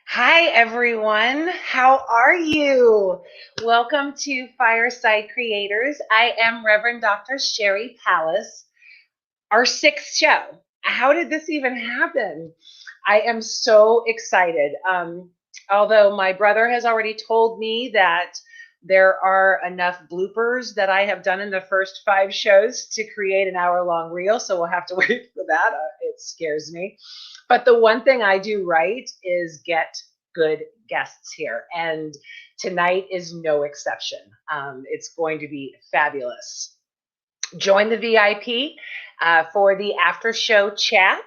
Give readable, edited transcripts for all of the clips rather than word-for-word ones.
Hi, everyone. How are you? Welcome to Fireside Creators. I am Reverend Dr. Sherry Palace, our sixth show. How did this even happen? I am so excited. Although my brother has already told me that there are enough bloopers that I have done in the first 5 shows to create an hour-long reel, so we'll have to wait for that. It scares me. But the one thing I do right is get good guests here, and tonight is no exception. It's going to be fabulous. Join the VIP for the after show chat.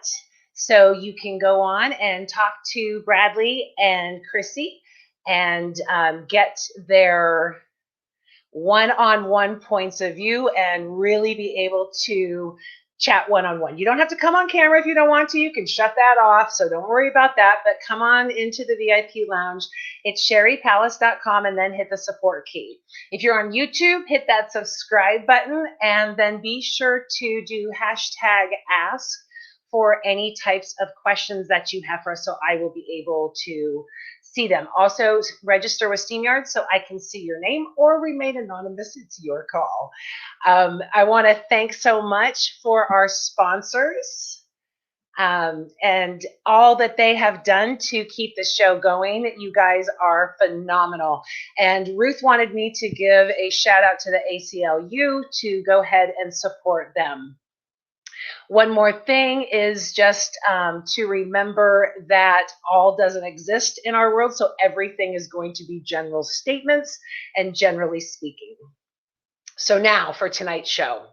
So you can go on and talk to Bradley and Chrissy and get their one-on-one points of view and really be able to chat one-on-one. You don't have to come on camera if you don't want to. You can shut that off, so don't worry about that. But come on into the VIP lounge. It's sherrypalace.com and then hit the support key. If you're on YouTube, hit that subscribe button and then be sure to do #ask for any types of questions that you have for us so I will be able to see them. Also, register with StreamYard so I can see your name or remain anonymous. It's your call. I want to thank so much for our sponsors and all that they have done to keep the show going. You guys are phenomenal. And Ruth wanted me to give a shout out to the ACLU to go ahead and support them. One more thing is just to remember that all doesn't exist in our world, so everything is going to be general statements and generally speaking. So now for tonight's show.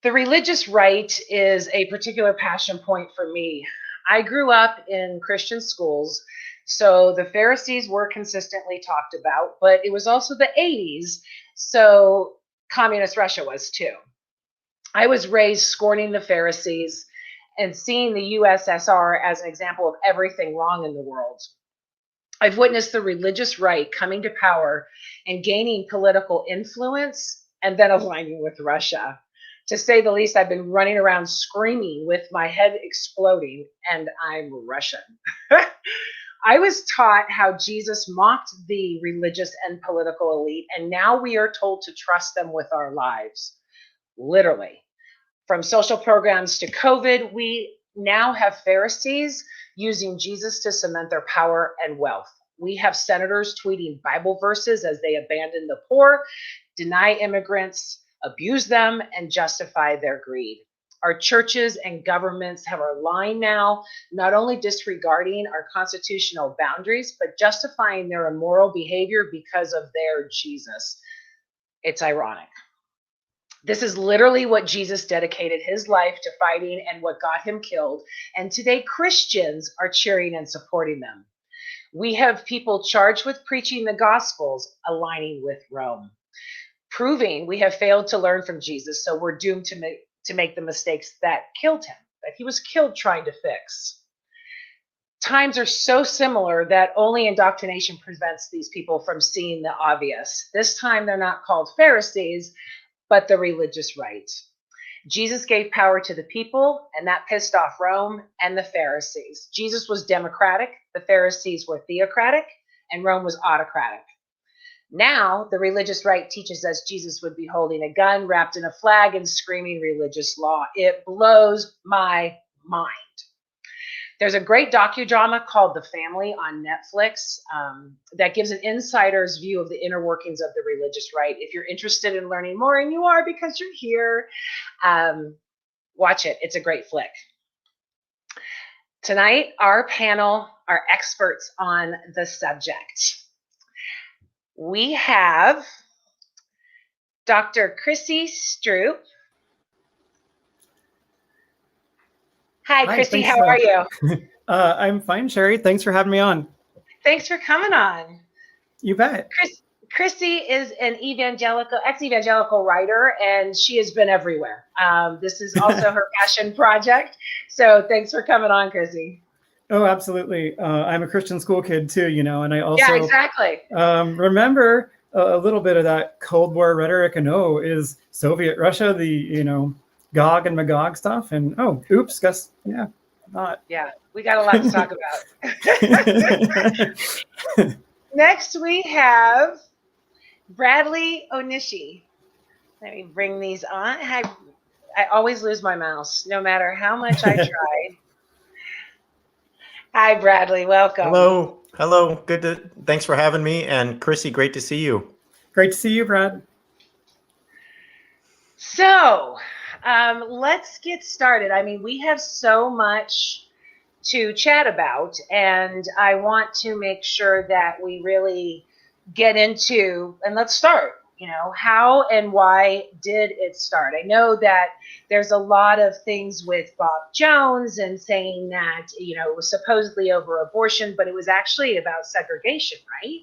The religious right is a particular passion point for me. I grew up in Christian schools, so the Pharisees were consistently talked about, but it was also the 80s, so communist Russia was too. I was raised scorning the Pharisees and seeing the USSR as an example of everything wrong in the world. I've witnessed the religious right coming to power and gaining political influence and then aligning with Russia. To say the least, I've been running around screaming with my head exploding, and I'm Russian. I was taught how Jesus mocked the religious and political elite, and now we are told to trust them with our lives. Literally. From social programs to COVID, we now have Pharisees using Jesus to cement their power and wealth. We have senators tweeting Bible verses as they abandon the poor, deny immigrants, abuse them, and justify their greed. Our churches and governments have our line now, not only disregarding our constitutional boundaries, but justifying their immoral behavior because of their Jesus. It's ironic. This is literally what Jesus dedicated his life to fighting and what got him killed. And today Christians are cheering and supporting them. We have people charged with preaching the Gospels, aligning with Rome, proving we have failed to learn from Jesus, so we're doomed to make the mistakes that killed him, that he was killed trying to fix. Times are so similar that only indoctrination prevents these people from seeing the obvious. This time they're not called Pharisees, but the religious right. Jesus gave power to the people, and that pissed off Rome and the Pharisees. Jesus was democratic, the Pharisees were theocratic, and Rome was autocratic. Now, the religious right teaches us Jesus would be holding a gun, wrapped in a flag, and screaming religious law. It blows my mind. There's a great docudrama called The Family on Netflix that gives an insider's view of the inner workings of the religious right. If you're interested in learning more, and you are because you're here, watch it. It's a great flick. Tonight, our panel are experts on the subject. We have Dr. Chrissy Stroop. Hi, Chrissy. How are you? I'm fine, Sherry. Thanks for having me on. Thanks for coming on. You bet. Chrissy is an ex-evangelical writer, and she has been everywhere. This is also her passion project. So thanks for coming on, Chrissy. Oh, absolutely. I'm a Christian school kid too, and I also exactly. Remember a little bit of that Cold War rhetoric. And is Soviet Russia the Gog and Magog stuff? And oops, guess not. Yeah, we got a lot to talk about. Next, we have Bradley Onishi. Let me bring these on. I always lose my mouse, no matter how much I try. Hi, Bradley. Welcome. Hello. Hello. Thanks for having me. And Chrissy, great to see you. Great to see you, Brad. So let's get started. I mean, we have so much to chat about, and I want to make sure that we really get into, and let's start. How and why did it start? I know that there's a lot of things with Bob Jones and saying that, it was supposedly over abortion, but it was actually about segregation, right?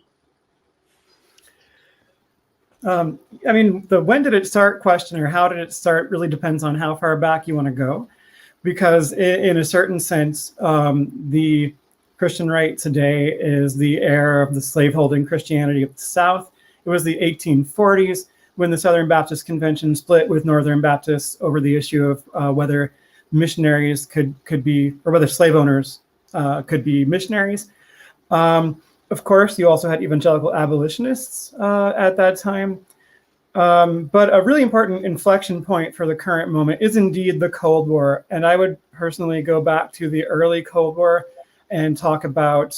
I mean, the when did it start question or how did it start really depends on how far back you want to go. Because in a certain sense, the Christian right today is the heir of the slaveholding Christianity of the South. It was the 1840s when the Southern Baptist Convention split with Northern Baptists over the issue of whether missionaries could be, or whether slave owners could be missionaries. Of course, you also had evangelical abolitionists at that time. But a really important inflection point for the current moment is indeed the Cold War. And I would personally go back to the early Cold War and talk about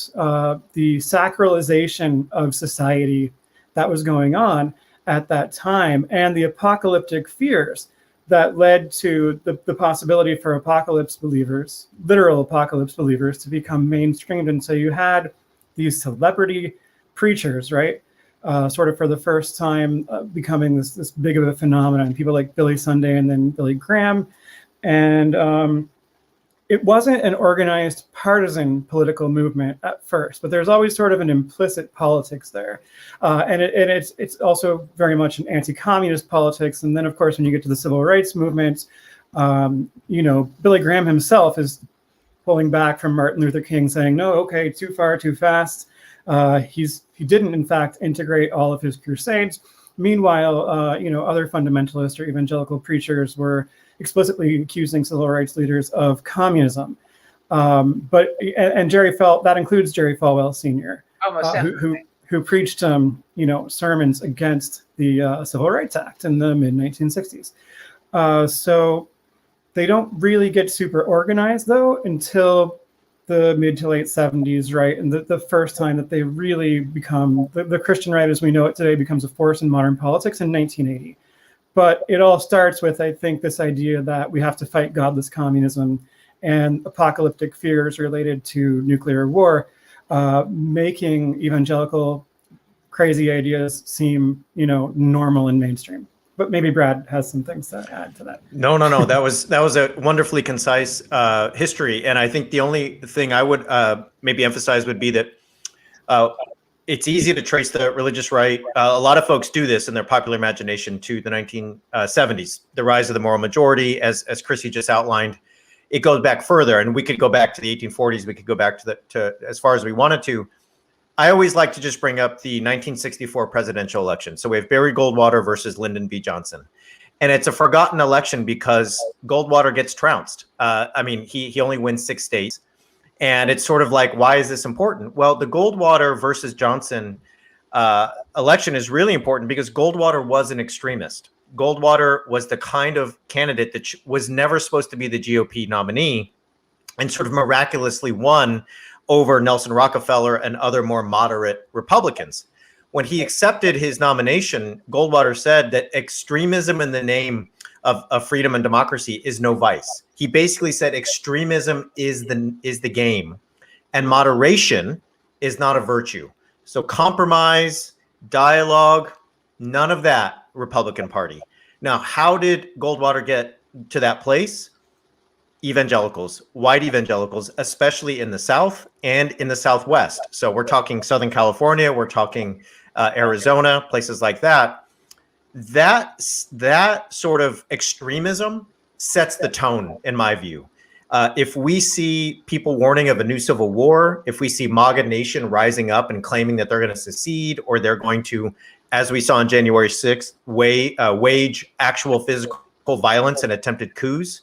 the sacralization of society that was going on at that time and the apocalyptic fears that led to the possibility for apocalypse believers, literal apocalypse believers, to become mainstreamed. And so you had these celebrity preachers, right? Sort of for the first time becoming this big of a phenomenon. People like Billy Sunday and then Billy Graham. And it wasn't an organized partisan political movement at first, but there's always sort of an implicit politics there. And it's also very much an anti-communist politics. And then, of course, when you get to the civil rights movement, Billy Graham himself is pulling back from Martin Luther King saying, no, okay, too far, too fast. He didn't, in fact, integrate all of his crusades. Meanwhile, other fundamentalist or evangelical preachers were explicitly accusing civil rights leaders of communism. And Jerry that includes Jerry Falwell Sr., who preached, sermons against the Civil Rights Act in the mid-1960s. So they don't really get super organized, though, until the mid to late 70s, right? And the first time that they really become, the Christian right as we know it today becomes a force in modern politics in 1980. But it all starts with, I think, this idea that we have to fight godless communism and apocalyptic fears related to nuclear war, making evangelical crazy ideas seem, normal and mainstream. But maybe Brad has some things to add to that. No. That was a wonderfully concise history. And I think the only thing I would maybe emphasize would be that it's easy to trace the religious right. A lot of folks do this in their popular imagination to the 1970s, the rise of the moral majority, as Chrissy just outlined. It goes back further, and we could go back to the 1840s. We could go back to as far as we wanted to. I always like to just bring up the 1964 presidential election. So we have Barry Goldwater versus Lyndon B. Johnson. And it's a forgotten election because Goldwater gets trounced. He only wins 6 states. And it's sort of like, why is this important? Well, the Goldwater versus Johnson election is really important because Goldwater was an extremist. Goldwater was the kind of candidate that was never supposed to be the GOP nominee and sort of miraculously won over Nelson Rockefeller and other more moderate Republicans. When he accepted his nomination, Goldwater said that extremism in the name of freedom and democracy is no vice. He basically said extremism is the game, and moderation is not a virtue. So compromise, dialogue, none of that, Republican Party. Now, how did Goldwater get to that place? Evangelicals, white evangelicals, especially in the South and in the Southwest. So we're talking Southern California, we're talking Arizona, places like that. That sort of extremism sets the tone, in my view. If we see people warning of a new civil war, if we see MAGA Nation rising up and claiming that they're going to secede, or they're going to, as we saw on January 6th, wage actual physical violence and attempted coups,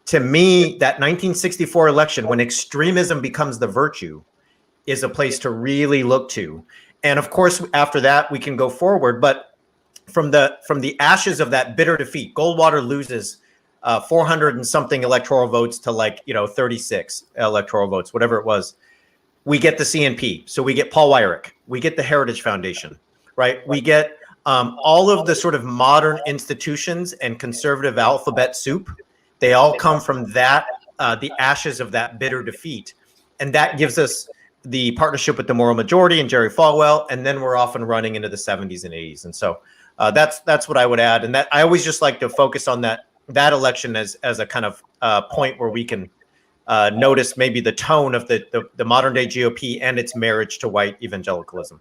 to me, that 1964 election, when extremism becomes the virtue, is a place to really look to. And of course, after that, we can go forward. But from the ashes of that bitter defeat, Goldwater loses 400 and something electoral votes to 36 electoral votes, whatever it was. We get the CNP. So we get Paul Weyrich. We get the Heritage Foundation, right? We get all of the sort of modern institutions and conservative alphabet soup. They all come from that, the ashes of that bitter defeat. And that gives us the partnership with the moral majority and Jerry Falwell. And then we're off and running into the 70s and 80s. And so that's what I would add. And that I always just like to focus on that election as a kind of point where we can notice maybe the tone of the modern day GOP and its marriage to white evangelicalism.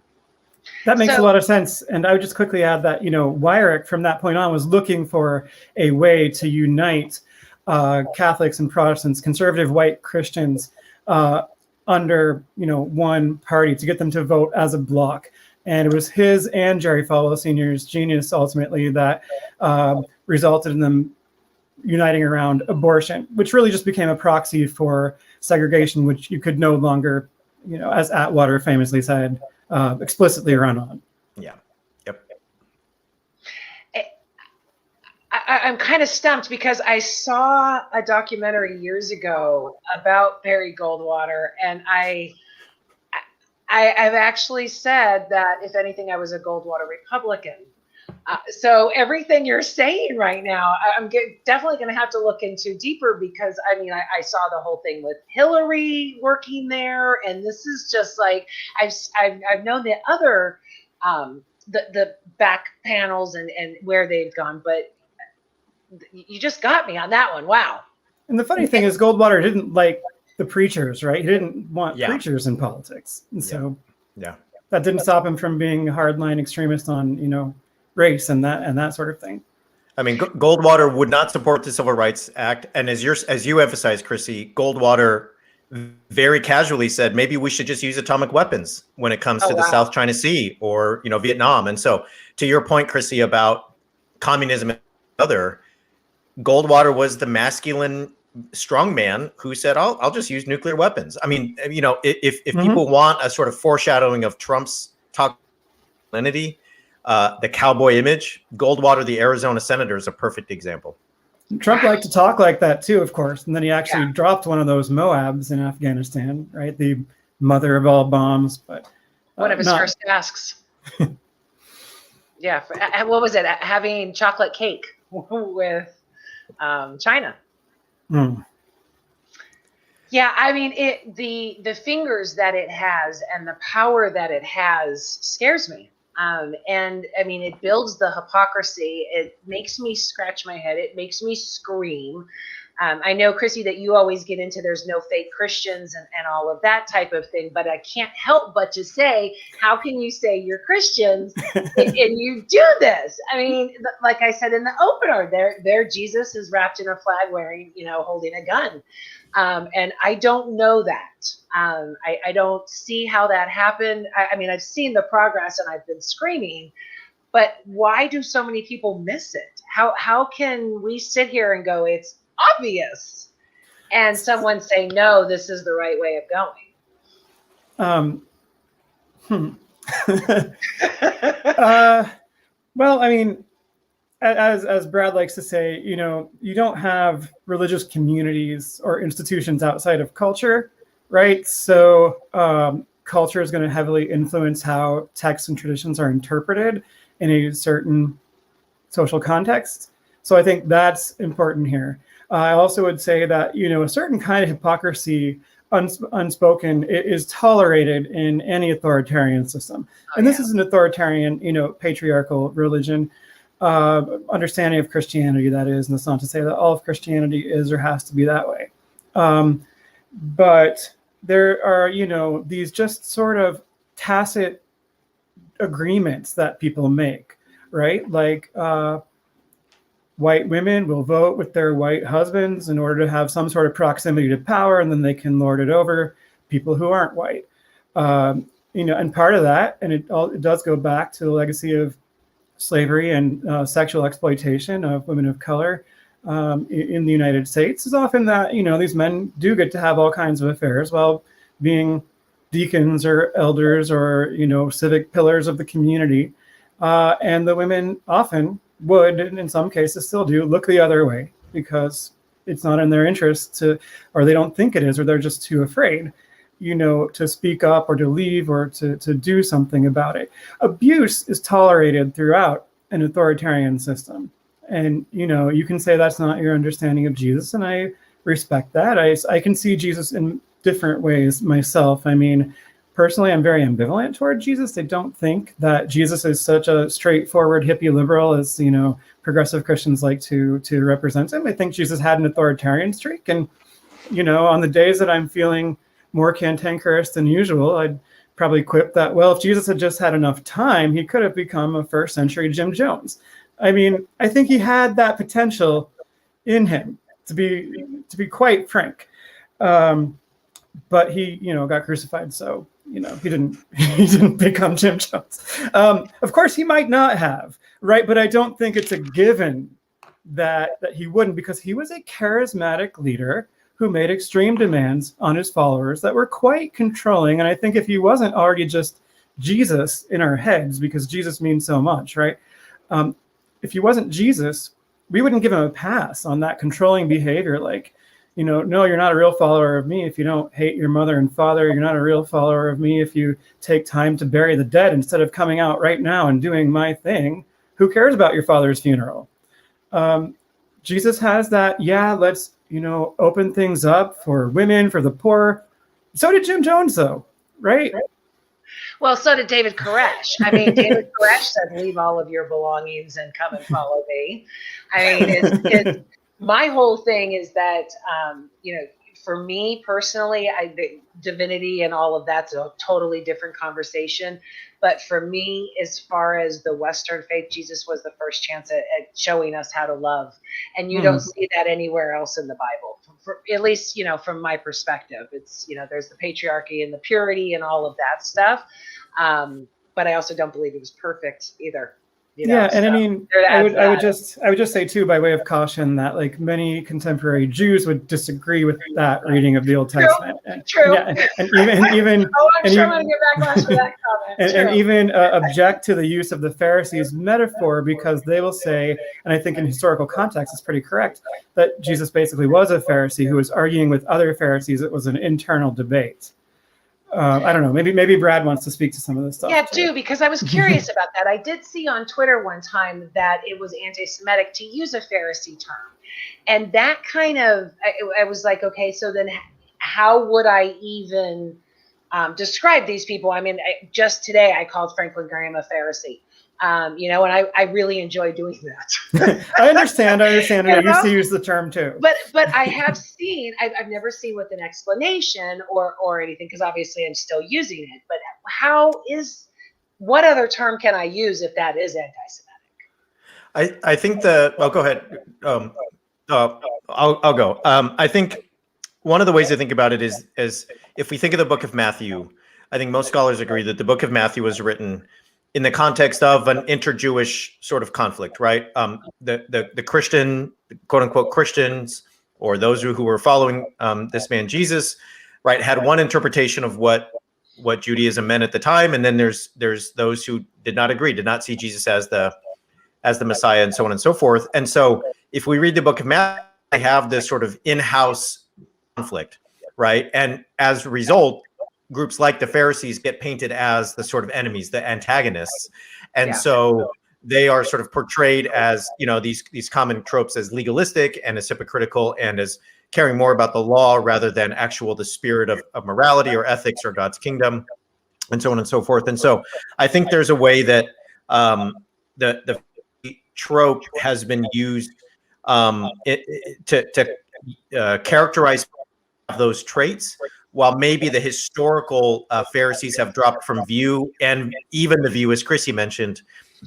That makes a lot of sense. And I would just quickly add that, Weyrich from that point on was looking for a way to unite Catholics and Protestants, conservative white Christians under, one party to get them to vote as a bloc. And it was his and Jerry Falwell Sr.'s genius ultimately that resulted in them uniting around abortion, which really just became a proxy for segregation, which you could no longer, as Atwater famously said, explicitly run on. Yeah. Yep. I'm kind of stumped because I saw a documentary years ago about Barry Goldwater, and I've actually said that if anything, I was a Goldwater Republican. So everything you're saying right now, I'm definitely going to have to look into deeper because I saw the whole thing with Hillary working there, and this is just like I've known the other the back panels and where they've gone, but you just got me on that one. Wow. And the funny thing is, Goldwater didn't like the preachers, right? He didn't want preachers in politics, and so that didn't stop him from being a hardline extremist on race and that sort of thing. I mean, Goldwater would not support the Civil Rights Act, and as you emphasized, Chrissy, Goldwater very casually said maybe we should just use atomic weapons when it comes to the South China Sea or Vietnam. And so, to your point, Chrissy, about communism and other, Goldwater was the masculine strongman who said, "I'll just use nuclear weapons." I mean, if people want a sort of foreshadowing of Trump's toxic masculinity, the cowboy image, Goldwater, the Arizona senator, is a perfect example. Trump liked to talk like that too, of course, and then he actually dropped one of those Moabs in Afghanistan, right? The mother of all bombs, but one of his first tasks. What was it? Having chocolate cake with China. Yeah, I mean, the fingers that it has and the power that it has scares me. And I mean, it builds the hypocrisy. It makes me scratch my head. It makes me scream. I know, Chrissy, that you always get into there's no fake Christians and all of that type of thing, but I can't help but to say, how can you say you're Christians and you do this? I mean, like I said in the opener, there Jesus is wrapped in a flag wearing, holding a gun. And I don't know that. I don't see how that happened. I mean, I've seen the progress and I've been screaming, but why do so many people miss it? How can we sit here and go, it's obvious, and someone say, no, this is the right way of going? Well, I mean, as Brad likes to say, you don't have religious communities or institutions outside of culture, right? So culture is going to heavily influence how texts and traditions are interpreted in a certain social context. So I think that's important here. I also would say that, a certain kind of hypocrisy, unspoken, is tolerated in any authoritarian system. And this is an authoritarian, patriarchal religion, understanding of Christianity, that is. And that's not to say that all of Christianity is or has to be that way. But there are, these just sort of tacit agreements that people make, right? Like, white women will vote with their white husbands in order to have some sort of proximity to power, and then they can lord it over people who aren't white. And part of that, and it does go back to the legacy of slavery and sexual exploitation of women of color in the United States is often that, these men do get to have all kinds of affairs while being deacons or elders or, civic pillars of the community. And the women often would, and in some cases still do, look the other way because it's not in their interest to, or they don't think it is, or they're just too afraid, to speak up or to leave or to do something about it. Abuse is tolerated throughout an authoritarian system. And, you can say that's not your understanding of Jesus, and I respect that. I can see Jesus in different ways myself. I mean, personally, I'm very ambivalent toward Jesus. I don't think that Jesus is such a straightforward hippie liberal as, progressive Christians like to represent him. I think Jesus had an authoritarian streak. And, on the days that I'm feeling more cantankerous than usual, I'd probably quip that, well, if Jesus had just had enough time, he could have become a first century Jim Jones. I mean, I think he had that potential in him, to be quite frank. But he, got crucified, so he didn't become Jim Jones. Of course, he might not have, right? But I don't think it's a given that he wouldn't, because he was a charismatic leader who made extreme demands on his followers that were quite controlling. And I think if he wasn't already just Jesus in our heads, because Jesus means so much, right? If he wasn't Jesus, we wouldn't give him a pass on that controlling behavior. Like, no, you're not a real follower of me if you don't hate your mother and father. You're not a real follower of me if you take time to bury the dead instead of coming out right now and doing my thing. Who cares about your father's funeral? Jesus has that, let's, open things up for women, for the poor. So did Jim Jones, though, right? Well, so did David Koresh. I mean, David Koresh said, leave all of your belongings and come and follow me. I mean, my whole thing is that, for me personally, the divinity and all of that's a totally different conversation. But for me, as far as the Western faith, Jesus was the first chance at showing us how to love. And you don't see that anywhere else in the Bible, at least, from my perspective. It's, there's the patriarchy and the purity and all of that stuff. But I also don't believe it was perfect either. And I mean, I would just say too, by way of caution, that like many contemporary Jews would disagree with that reading of the Old Testament. True. Yeah, and even oh, I'm sure I'm going to get backlash for that comment. And even object to the use of the Pharisees metaphor, because they will say, and I think in historical context it's pretty correct, that Jesus basically was a Pharisee who was arguing with other Pharisees. It was an internal debate. I don't know. Maybe Brad wants to speak to some of this stuff. Yeah, do, because I was curious about that. I did see on Twitter one time that it was anti-Semitic to use a Pharisee term. And that kind of, I was like, okay, so then how would I even describe these people? I mean, just today I called Franklin Graham a Pharisee. And I really enjoy doing that. I understand. I used to use the term too. But I have seen, I've never seen with an explanation or anything, because obviously I'm still using it. But what other term can I use if that is anti-Semitic? I think go ahead. I'll go. I think one of the ways I think about it is if we think of the book of Matthew, I think most scholars agree that the book of Matthew was written in the context of an inter-Jewish sort of conflict, right? The Christian, quote unquote Christians, or those who were following this man Jesus, right, had one interpretation of what Judaism meant at the time, and then there's those who did not agree, did not see Jesus as the Messiah, and so on and so forth. And so, if we read the book of Matthew, they have this sort of in-house conflict, right? And as a result, groups like the Pharisees get painted as the sort of enemies, the antagonists. And so they are sort of portrayed as, these common tropes as legalistic and as hypocritical and as caring more about the law rather than the spirit of morality or ethics or God's kingdom, and so on and so forth. And so I think there's a way that the trope has been used to characterize those traits, while maybe the historical Pharisees have dropped from view, and even the view, as Chrissy mentioned,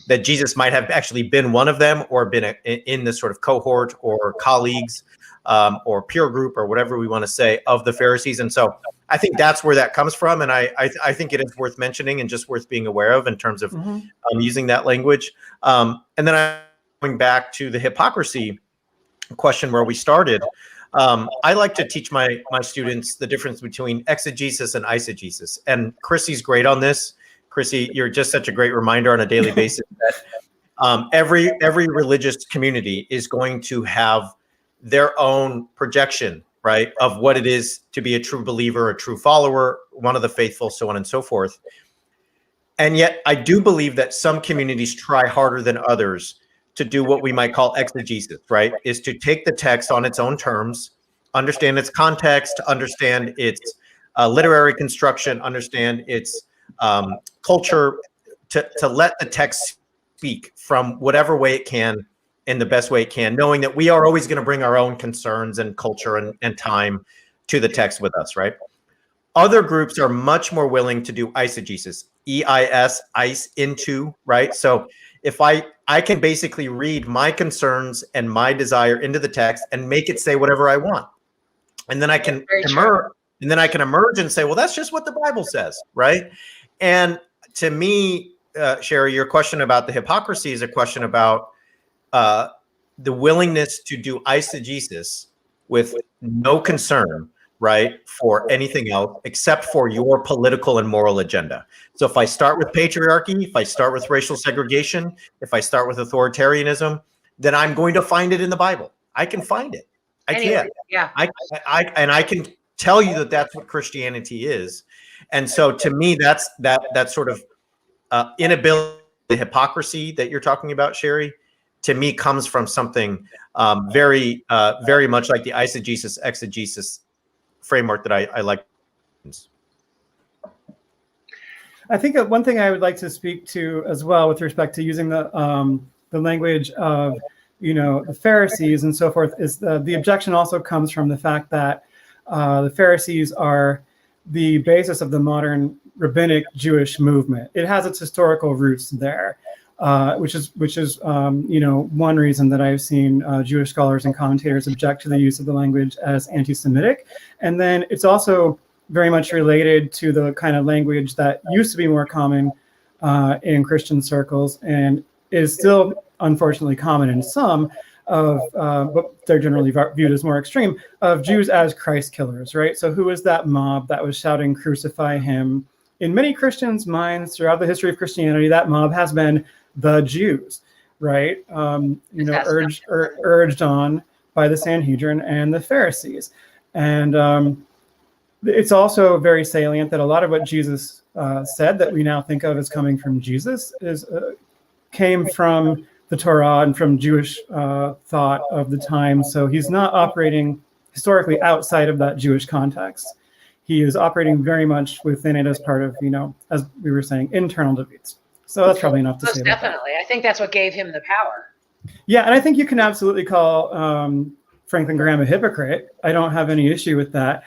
that Jesus might have actually been one of them, or been in this sort of cohort or colleagues or peer group or whatever we want to say of the Pharisees. And so I think that's where that comes from. And I think it is worth mentioning and just worth being aware of in terms of using that language. And then going back to the hypocrisy, question where we started, I like to teach my students the difference between exegesis and eisegesis. And Chrissy's great on this. Chrissy, you're just such a great reminder on a daily basis that every religious community is going to have their own projection, right, of what it is to be a true believer, a true follower, one of the faithful, so on and so forth. And yet I do believe that some communities try harder than others to do what we might call exegesis, right, is to take the text on its own terms, understand its context, understand its literary construction, understand its culture, to let the text speak from whatever way it can in the best way it can, knowing that we are always going to bring our own concerns and culture and time to the text with us, right? Other groups are much more willing to do eisegesis, E-I-S, ice into, right? So if I can basically read my concerns and my desire into the text and make it say whatever I want. And then I can emerge and say, well, that's just what the Bible says, right? And to me, Sherry, your question about the hypocrisy is a question about the willingness to do eisegesis with no concern, right, for anything else except for your political and moral agenda. So if I start with patriarchy, if I start with racial segregation, if I start with authoritarianism, then I'm going to find it in the Bible. I can find it. I can. Yeah. I can tell you that that's what Christianity is. And so to me, that's that sort of inability, the hypocrisy that you're talking about, Sherry, to me comes from something very much like the eisegesis, exegesis framework that I like. I think one thing I would like to speak to as well with respect to using the language of, the Pharisees and so forth is the objection also comes from the fact that the Pharisees are the basis of the modern rabbinic Jewish movement. It has its historical roots there, which is one reason that I've seen Jewish scholars and commentators object to the use of the language as anti-Semitic. And then it's also very much related to the kind of language that used to be more common in Christian circles and is still unfortunately common in some of, but they're generally viewed as more extreme, of Jews as Christ killers, right? So who is that mob that was shouting, "Crucify him"? In many Christians' minds throughout the history of Christianity, that mob has been the Jews, right? Urged on by the Sanhedrin and the Pharisees. And it's also very salient that a lot of what Jesus said that we now think of as coming from Jesus came from the Torah and from Jewish thought of the time. So he's not operating historically outside of that Jewish context. He is operating very much within it as part of, as we were saying, internal debates. So that's probably enough to say. Definitely. I think that's what gave him the power. Yeah, and I think you can absolutely call Franklin Graham a hypocrite. I don't have any issue with that.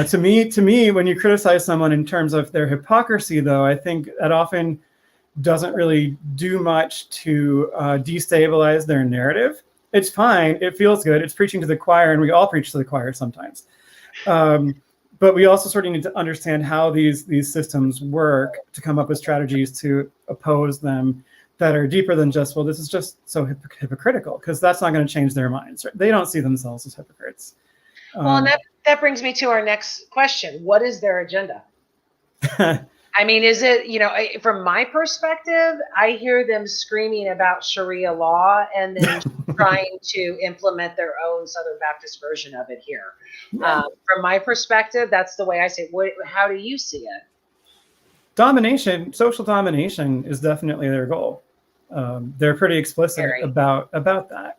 To me, when you criticize someone in terms of their hypocrisy, though, I think that often doesn't really do much to destabilize their narrative. It's fine. It feels good. It's preaching to the choir, and we all preach to the choir sometimes. But we also sort of need to understand how these systems work to come up with strategies to oppose them that are deeper than just, well, this is just so hypocritical, because that's not going to change their minds. Right? They don't see themselves as hypocrites. Well, and that brings me to our next question. What is their agenda? I mean, is it, from my perspective, I hear them screaming about Sharia law and then trying to implement their own Southern Baptist version of it here. Yeah. From my perspective, that's the way I see it. How do you see it? Domination, social domination is definitely their goal. They're pretty explicit about that.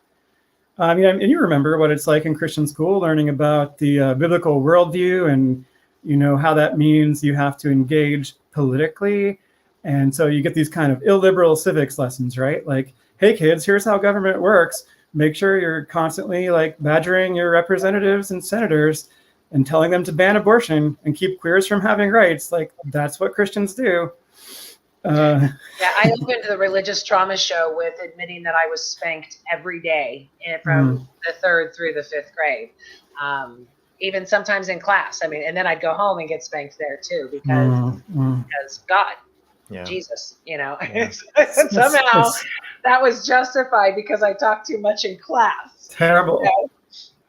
I mean, and you remember what it's like in Christian school, learning about the biblical worldview and how that means you have to engage politically. And so you get these kind of illiberal civics lessons, right? Like, hey kids, here's how government works. Make sure you're constantly badgering your representatives and senators and telling them to ban abortion and keep queers from having rights. That's what Christians do. Yeah, I opened the religious trauma show with admitting that I was spanked every day from the 3rd through the 5th grade. Even sometimes in class. I mean, and then I'd go home and get spanked there too, because God, Jesus, somehow that was justified because I talked too much in class. Terrible.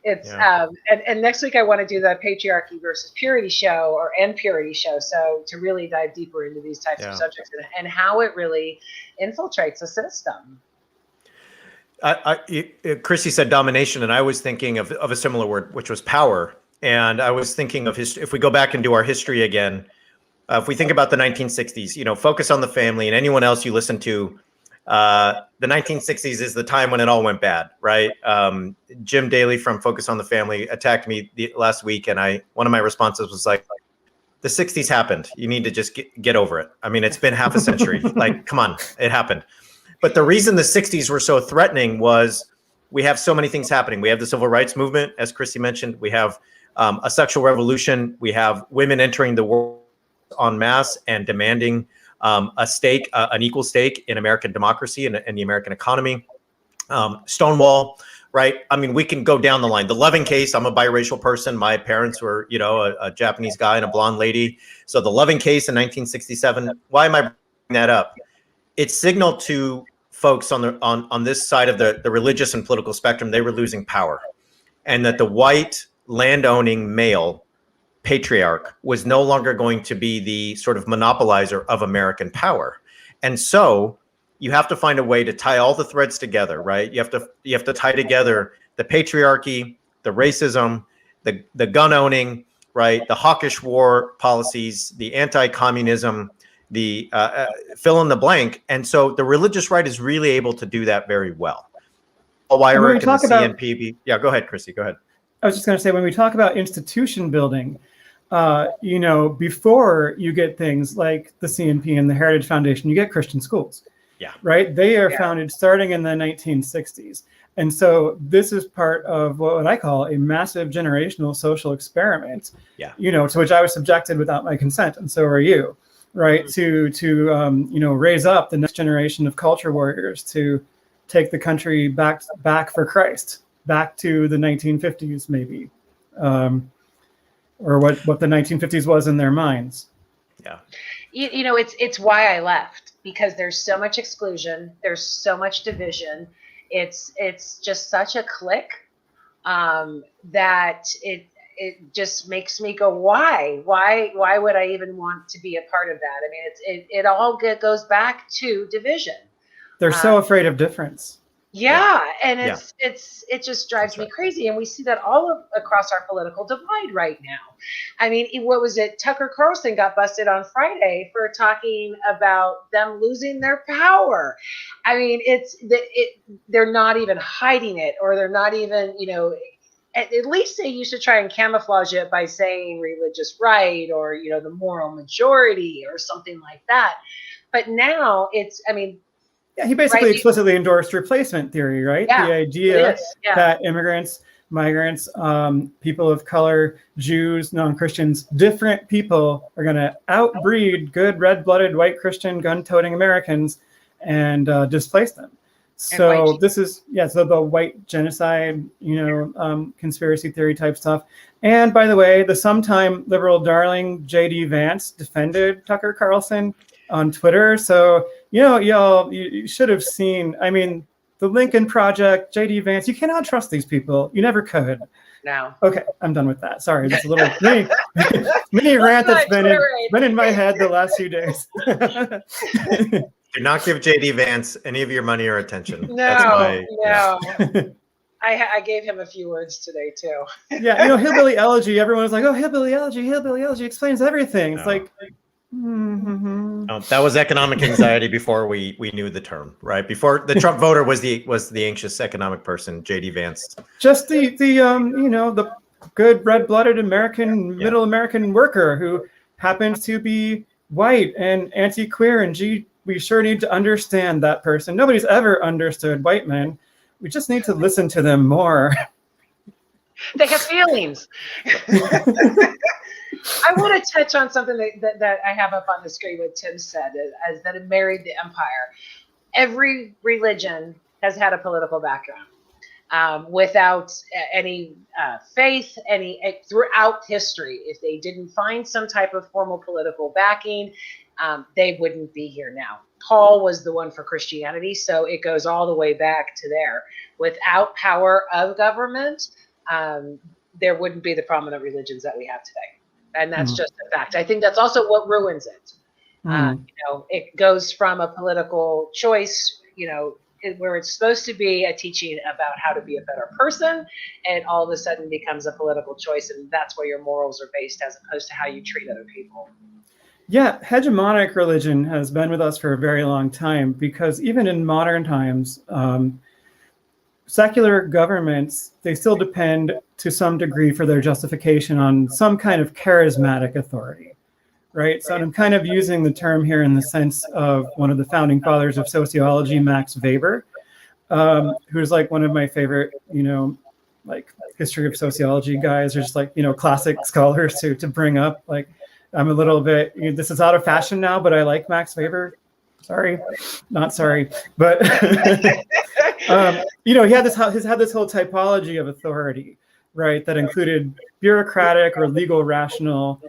It's and next week I want to do the patriarchy versus purity show and purity show. So to really dive deeper into these types of subjects and how it really infiltrates the system. Chrissy said domination, and I was thinking of a similar word, which was power. And I was thinking of if we go back and do our history again, if we think about the 1960s, you know, focus on the family, and anyone else you listen to, the 1960s is the time when it all went bad, right? Jim Daly from Focus on the Family attacked me last week, and one of my responses was like, the 60s happened. You need to just get over it. I mean, it's been half a century. Like, come on, it happened. But the reason the 60s were so threatening was we have so many things happening. We have the civil rights movement, as Chrissy mentioned. We have a sexual revolution. We have women entering the world en masse and demanding a stake, an equal stake in American democracy and the American economy. Stonewall, right? I mean, we can go down the line. The Loving case, I'm a biracial person. My parents were, you know, a Japanese guy and a blonde lady. So the Loving case in 1967, why am I bringing that up? It signaled to folks on this side of the religious and political spectrum, they were losing power, and that the white landowning male patriarch was no longer going to be the sort of monopolizer of American power. And so you have to find a way to tie all the threads together, right? You have to tie together the patriarchy, the racism, the gun owning, right? The hawkish war policies, the anti-communism, the fill in the blank. And so the religious right is really able to do that very well. When we talk about, yeah, go ahead, Chrissy, go ahead. I was just going to say, when we talk about institution building, you know, before you get things like the CNP and the Heritage Foundation, you get Christian schools. Yeah. Right. They are founded starting in the 1960s. And so this is part of what I call a massive generational social experiment, you know, to which I was subjected without my consent. And so are you. Right. To you know, raise up the next generation of culture warriors to take the country back for Christ, back to the 1950s, maybe, or what the 1950s was in their minds. Yeah. You know, it's why I left, because there's so much exclusion. There's so much division. It's just such a clique that it just makes me go, why would I even want to be a part of that? I mean, it all goes back to division. They're so afraid of difference. And it just drives me crazy. And we see that all across our political divide right now. I mean, what was it? Tucker Carlson got busted on Friday for talking about them losing their power. I mean, they're not even hiding it, or they're not even, you know, at least they used to try and camouflage it by saying religious right, or, you know, the moral majority or something like that. But now I mean, he basically explicitly endorsed replacement theory, right? Yeah, the idea that immigrants, migrants, people of color, Jews, non-Christians, different people are going to outbreed good red-blooded white Christian gun-toting Americans and displace them. So this is, so the white genocide, you know, conspiracy theory type stuff. And by the way, the sometime liberal darling J.D. Vance defended Tucker Carlson on Twitter. So, you know, you should have seen, I mean, the Lincoln Project, J.D. Vance, you cannot trust these people. You never could. No. Okay, I'm done with that. Sorry, just a little mini rant that's been in my head the last few days. Do not give J.D. Vance any of your money or attention. No. I gave him a few words today too. Yeah, you know, hillbilly elegy. Everyone was like, "Oh, hillbilly elegy explains everything." It's like, No, that was economic anxiety before we knew the term, right? Before the Trump voter was the anxious economic person, J.D. Vance. Just the you know, the good red-blooded American middle American worker who happens to be white and anti-queer, and we sure need to understand that person. Nobody's ever understood white men. We just need to listen to them more. They have feelings. I want to touch on something that I have up on the screen, what Tim said, as that it married the empire. Every religion has had a political background. Without any faith, throughout history, if they didn't find some type of formal political backing, they wouldn't be here now. Paul was the one for Christianity, so it goes all the way back to there. Without power of government, there wouldn't be the prominent religions that we have today. And that's just a fact. I think that's also what ruins it. It goes from a political choice, where it's supposed to be a teaching about how to be a better person, and all of a sudden becomes a political choice, and that's where your morals are based as opposed to how you treat other people. Yeah, hegemonic religion has been with us for a very long time, because even in modern times, secular governments, they still depend to some degree for their justification on some kind of charismatic authority, right? So I'm kind of using the term here in the sense of one of the founding fathers of sociology, Max Weber, who's like one of my favorite, like history of sociology guys, or just like, classic scholars to bring up. Like, I'm a little bit, this is out of fashion now, but I like Max Weber. Sorry, not sorry, but he had this whole typology of authority, right? That included bureaucratic or legal, rational,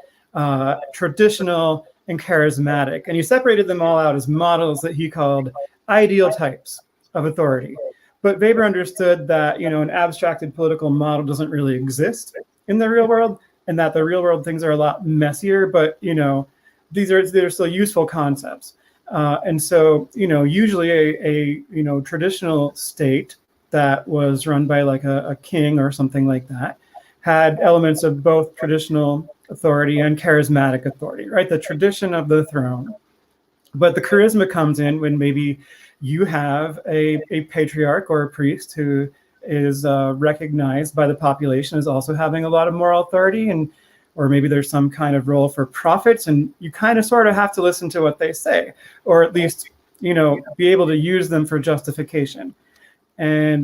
traditional, and charismatic, and he separated them all out as models that he called ideal types of authority. But Weber understood that an abstracted political model doesn't really exist in the real world, and that the real world things are a lot messier. But they're still useful concepts. And so, usually a traditional state that was run by like a king or something like that had elements of both traditional authority and charismatic authority, right? The tradition of the throne. But the charisma comes in when maybe you have a patriarch or a priest who is recognized by the population as also having a lot of moral authority, or maybe there's some kind of role for prophets, and you kind of sort of have to listen to what they say, or at least, be able to use them for justification. And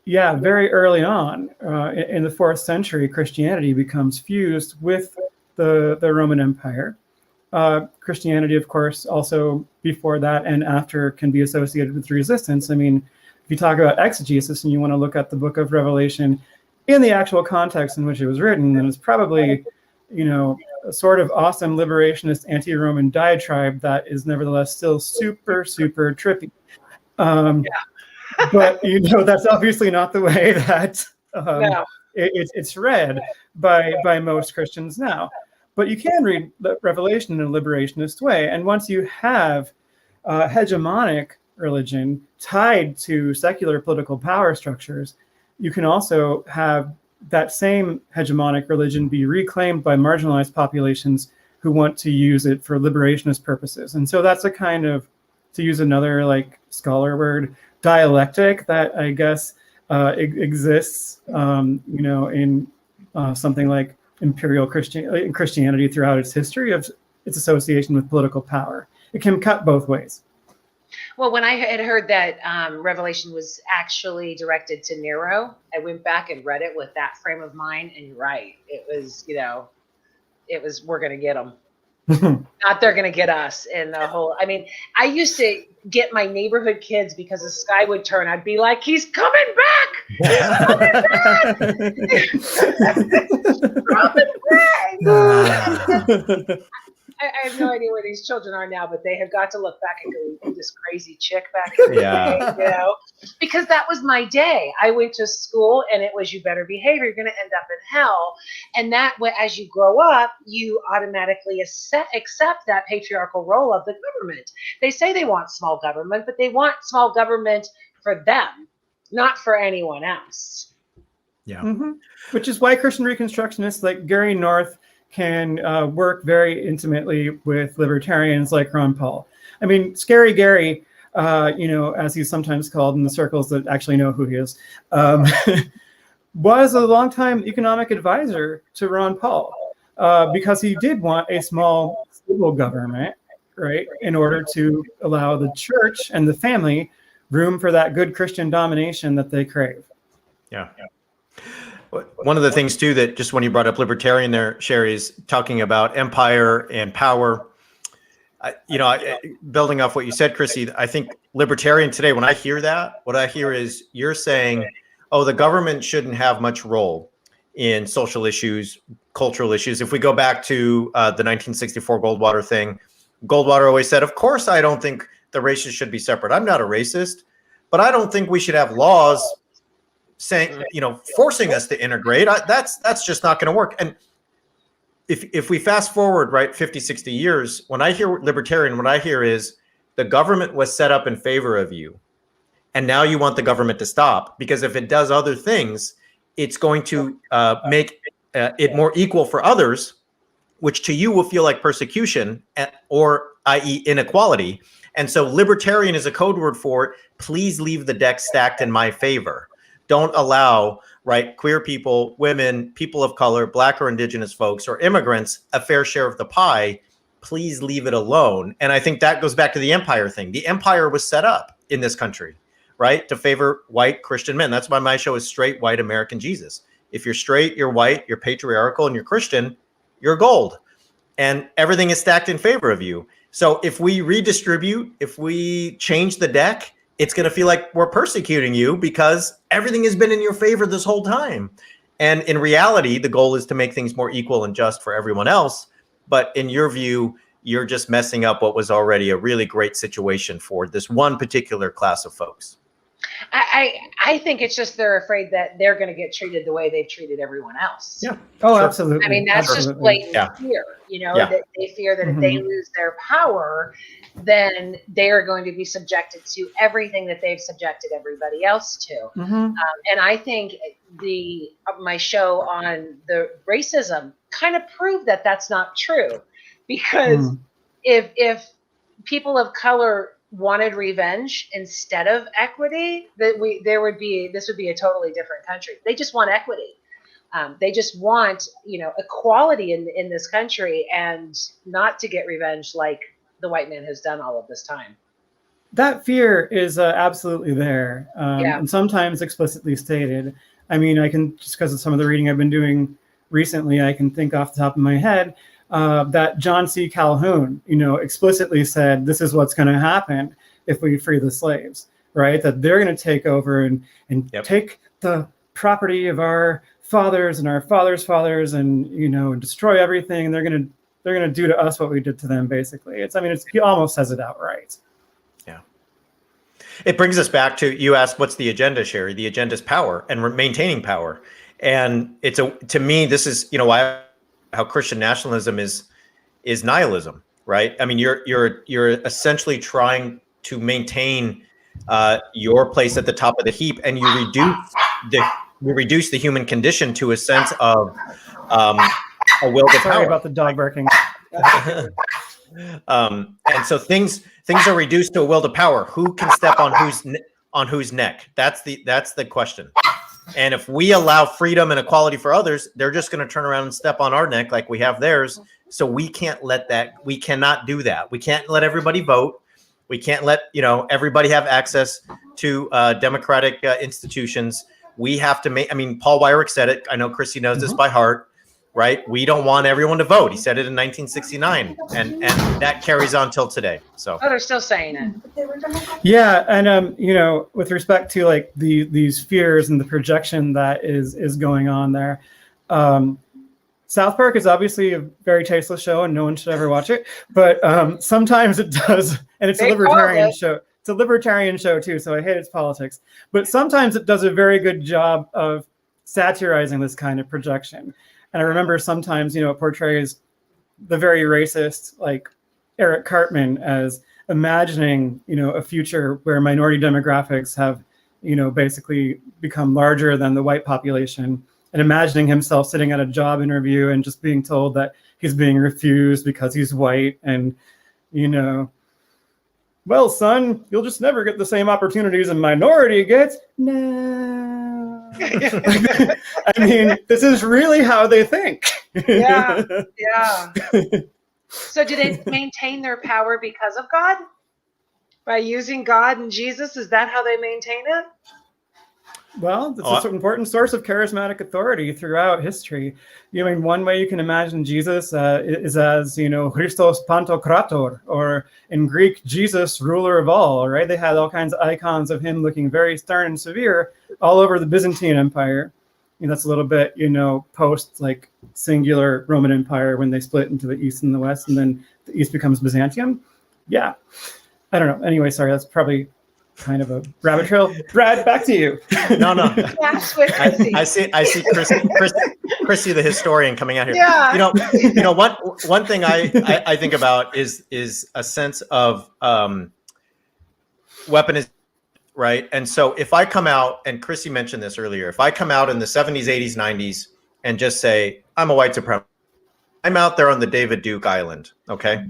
very early on in the 4th century, Christianity becomes fused with the Roman Empire. Christianity, of course, also before that and after can be associated with resistance. I mean, if you talk about exegesis and you want to look at the book of Revelation in the actual context in which it was written, then it's probably, a sort of awesome liberationist anti-Roman diatribe that is nevertheless still super, super trippy. But, that's obviously not the way that it's read by most Christians now. But you can read Revelation in a liberationist way. And once you have hegemonic religion tied to secular political power structures, you can also have that same hegemonic religion be reclaimed by marginalized populations who want to use it for liberationist purposes. And so that's a kind of, to use another like scholar word, dialectic that I guess exists, in something like imperial Christianity throughout its history of its association with political power. It can cut both ways. Well, when I had heard that Revelation was actually directed to Nero, I went back and read it with that frame of mind, and you're right. It was, we're going to get them. Not they're going to get us. And the whole, I used to get my neighborhood kids because the sky would turn. I'd be like, he's coming back. He's coming back. I have no idea where these children are now, but they have got to look back and go, this crazy chick back in the day, because that was my day. I went to school and it was, you better behave, you're going to end up in hell. And that way, as you grow up, you automatically accept that patriarchal role of the government. They say they want small government, but they want small government for them, not for anyone else. Yeah. Mm-hmm. Which is why Christian Reconstructionists like Gary North can work very intimately with libertarians like Ron Paul. Scary Gary, as he's sometimes called in the circles that actually know who he is, was a longtime economic advisor to Ron Paul because he did want a small civil government, right, in order to allow the church and the family room for that good Christian domination that they crave. Yeah. One of the things too that just when you brought up libertarian there, Sherry, is talking about empire and power. Building off what you said, Chrissy, I think libertarian today, when I hear that, what I hear is you're saying, oh, the government shouldn't have much role in social issues, cultural issues. If we go back to the 1964 Goldwater thing, Goldwater always said, of course, I don't think the races should be separate. I'm not a racist, but I don't think we should have laws saying, forcing us to integrate. That's just not going to work. And if we fast forward, right, 50, 60 years, when I hear libertarian, what I hear is the government was set up in favor of you. And now you want the government to stop, because if it does other things, it's going to make it more equal for others, which to you will feel like persecution or i.e. inequality. And so libertarian is a code word for please leave the deck stacked in my favor. Don't allow, right, queer people, women, people of color, Black or indigenous folks, or immigrants a fair share of the pie. Please leave it alone. And I think that goes back to the empire thing. The empire was set up in this country, right, to favor white Christian men. That's why my show is Straight White American Jesus. If you're straight, you're white, you're patriarchal, and you're Christian, you're gold. And everything is stacked in favor of you. So if we redistribute, if we change the deck, it's going to feel like we're persecuting you because everything has been in your favor this whole time. And in reality, the goal is to make things more equal and just for everyone else. But in your view, you're just messing up what was already a really great situation for this one particular class of folks. I think it's just they're afraid that they're going to get treated the way they've treated everyone else. Yeah. Oh, Sure. absolutely. I mean, that's Absolutely. just blatant Yeah. fear, Yeah. that they fear that if they lose their power, then they are going to be subjected to everything that they've subjected everybody else to. And I think my show on the racism kind of proved that that's not true, because if people of color wanted revenge instead of equity, this would be a totally different country. They just want equity. They just want, equality in this country, and not to get revenge like the white man has done all of this time. That fear is absolutely there, and sometimes explicitly stated. I mean, I can, just because of some of the reading I've been doing recently, I can think off the top of my head that John C. Calhoun, explicitly said, this is what's going to happen if we free the slaves, right? That they're going to take over and take the property of our fathers and our fathers' fathers and, and destroy everything. And they're going to do to us what we did to them, basically. He almost says it outright. Yeah. It brings us back to, you asked, what's the agenda, Sherry? The agenda is power and maintaining power. And to me, this is, how Christian nationalism is nihilism, right? I mean, you're essentially trying to maintain your place at the top of the heap, and you reduce the human condition to a sense of a will to power. Sorry about the dog barking. And so things are reduced to a will to power. Who can step on whose neck? That's the question. And if we allow freedom and equality for others, they're just going to turn around and step on our neck like we have theirs. So we can't let that. We cannot do that. We can't let everybody vote. We can't let everybody have access to democratic institutions. We have to make. I mean, Paul Weyrich said it. I know Chrissy knows this by heart, right? We don't want everyone to vote. He said it in 1969, and that carries on till today. So they're still saying it. Yeah, and with respect to like these fears and the projection that is going on there, South Park is obviously a very tasteless show, and no one should ever watch it. But sometimes it does, and it's a libertarian show. It's a libertarian show too, so I hate its politics. But sometimes it does a very good job of satirizing this kind of projection. And I remember sometimes, it portrays the very racist, like Eric Cartman, as imagining, a future where minority demographics have, basically become larger than the white population, and imagining himself sitting at a job interview and just being told that he's being refused because he's white. And, well, son, you'll just never get the same opportunities a minority gets. No. I mean, this is really how they think. Yeah. So do they maintain their power because of God? By using God and Jesus? Is that how they maintain it? Well, it's an important source of charismatic authority throughout history. One way you can imagine Jesus is as, Christos Pantokrator, or in Greek, Jesus, ruler of all, right? They had all kinds of icons of him looking very stern and severe all over the Byzantine Empire. That's a little bit, post like singular Roman Empire, when they split into the East and the West, and then the East becomes Byzantium. Yeah. I don't know. Anyway, sorry, that's probably kind of a rabbit trail. Brad, back to you. No. That's with Chrissy. I see Chrissy, the historian, coming out here. Yeah. You know, one thing I think about is a sense of weaponization, right? And so if I come out, and Chrissy mentioned this earlier, if I come out in the 70s, 80s, 90s and just say, I'm a white supremacist, I'm out there on the David Duke Island, okay?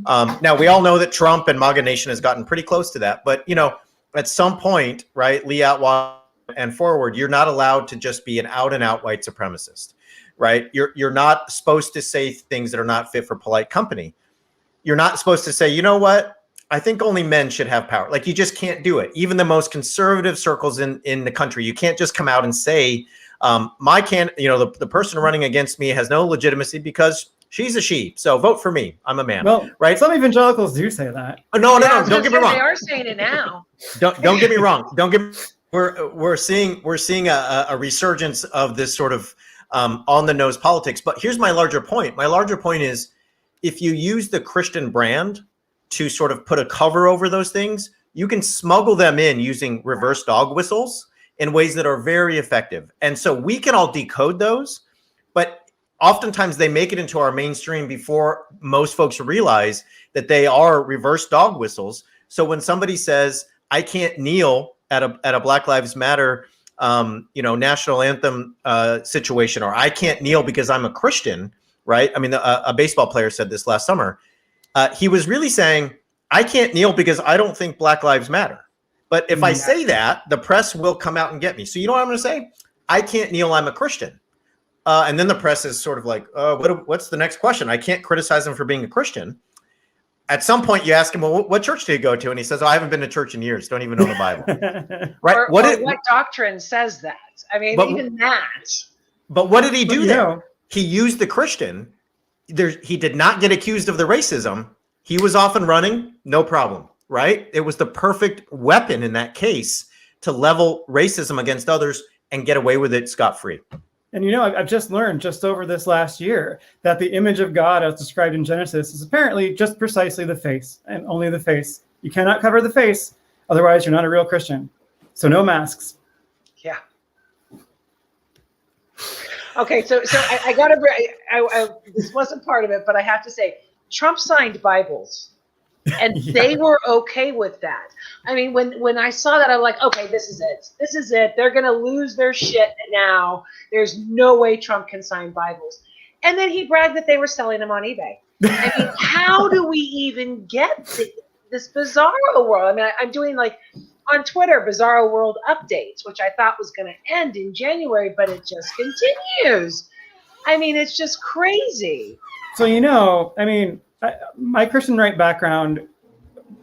Now, we all know that Trump and MAGA Nation has gotten pretty close to that. But, you know, at some point, right, Lee Atwater and forward, you're not allowed to just be an out-and-out white supremacist, right? You're not supposed to say things that are not fit for polite company. You're not supposed to say, you know what? I think only men should have power. Like, you just can't do it. Even the most conservative circles in the country, you can't just come out and say, the person running against me has no legitimacy because she's a she. So vote for me. I'm a man. Well, right? Some evangelicals do say that. No. Don't get me wrong. They are saying it now. Don't get me wrong. We're seeing a resurgence of this sort of on the nose politics. But here's my larger point. My larger point is, if you use the Christian brand to sort of put a cover over those things, you can smuggle them in using reverse dog whistles in ways that are very effective. And so we can all decode those, but oftentimes they make it into our mainstream before most folks realize that they are reverse dog whistles. So when somebody says, I can't kneel at a Black Lives Matter national anthem situation, or I can't kneel because I'm a Christian, right? I mean, a baseball player said this last summer. He was really saying, I can't kneel because I don't think Black Lives Matter. But if I say that, the press will come out and get me. So you know what I'm going to say? I can't kneel. I'm a Christian. And then the press is sort of like, what's the next question? I can't criticize him for being a Christian. At some point, you ask him, well, what church do you go to? And he says, I haven't been to church in years. Don't even know the Bible. Right? What doctrine says that? I mean, even that. But what did he do there? He used the Christian. He did not get accused of the racism. He was off and running. No problem. Right? It was the perfect weapon in that case to level racism against others and get away with it scot-free. And, you know, I've just learned just over this last year that the image of God as described in Genesis is apparently just precisely the face and only the face. You cannot cover the face. Otherwise, you're not a real Christian. So no masks. Yeah. Okay. So I got to, this wasn't part of it, but I have to say, Trump signed Bibles. And they were okay with that. I mean, when I saw that, I'm like, okay, this is it. This is it. They're going to lose their shit now. There's no way Trump can sign Bibles. And then he bragged that they were selling them on eBay. I mean, how do we even get this bizarro world? I mean, I'm doing like on Twitter, bizarro world updates, which I thought was going to end in January, but it just continues. I mean, it's just crazy. So, you know, I mean, my Christian right background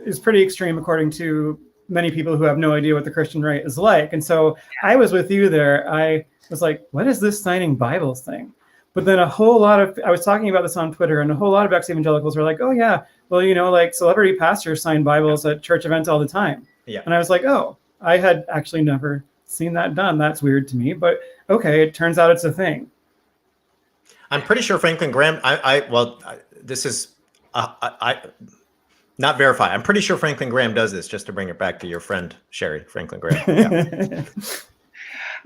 is pretty extreme, according to many people who have no idea what the Christian right is like. And so I was with you there. I was like, what is this signing Bibles thing? But then I was talking about this on Twitter, and a whole lot of ex-evangelicals were like, oh yeah, well, you know, like celebrity pastors sign Bibles at church events all the time. Yeah. And I was like, oh, I had actually never seen that done. That's weird to me, but okay, it turns out it's a thing. I'm pretty sure Franklin Graham, this is, not verify. I'm pretty sure Franklin Graham does this, just to bring it back to your friend, Sherry, Franklin Graham. Yeah.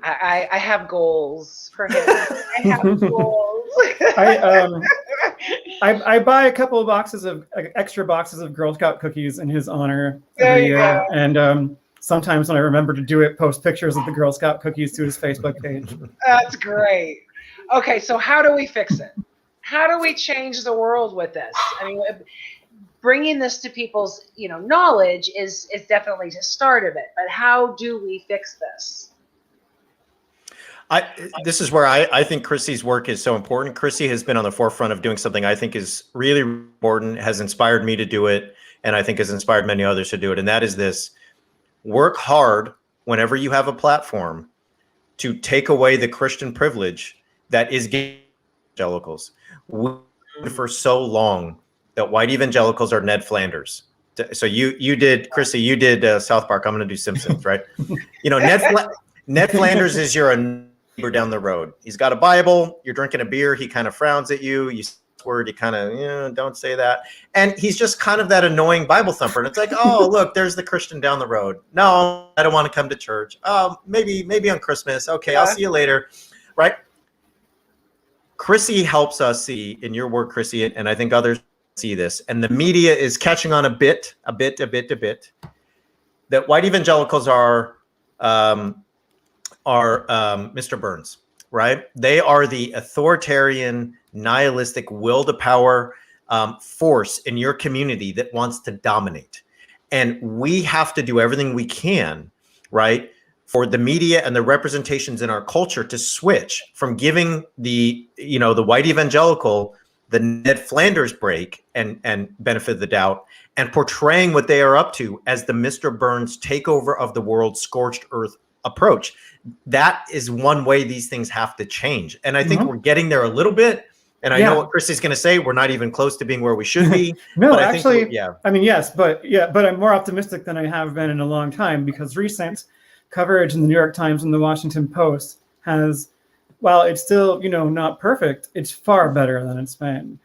I have goals for him. I have goals. I buy a couple of extra boxes of Girl Scout cookies in his honor every year. And sometimes when I remember to do it, post pictures of the Girl Scout cookies to his Facebook page. That's great. Okay, so how do we fix it? How do we change the world with this? I mean, bringing this to people's, knowledge is definitely the start of it. But how do we fix this? This is where I think Chrissy's work is so important. Chrissy has been on the forefront of doing something I think is really important, has inspired me to do it, and I think has inspired many others to do it. And that is this: work hard whenever you have a platform to take away the Christian privilege that is evangelicals. For so long that white evangelicals are Ned Flanders. So you did, Chrissy, you did South Park. I'm going to do Simpsons, right? Ned Flanders is your neighbor down the road. He's got a Bible. You're drinking a beer. He kind of frowns at you. You word, you kind of, don't say that. And he's just kind of that annoying Bible thumper. And it's like, oh, look, there's the Christian down the road. No, I don't want to come to church. Oh, maybe on Christmas. Okay, I'll see you later. Right? Chrissy helps us see in your work, Chrissy, and I think others see this, and the media is catching on a bit, that white evangelicals are Mr. Burns, right? They are the authoritarian, nihilistic, will to power force in your community that wants to dominate. And we have to do everything we can, right, for the media and the representations in our culture to switch from giving the white evangelical the Ned Flanders break and benefit of the doubt, and portraying what they are up to as the Mr. Burns takeover of the world, scorched earth approach. That is one way these things have to change. And I think we're getting there a little bit. And I know what Chrissy's going to say. We're not even close to being where we should be. No, but actually, I mean, yes, but I'm more optimistic than I have been in a long time, because recent coverage in the New York Times and the Washington Post has, while it's still, not perfect, it's far better than it's been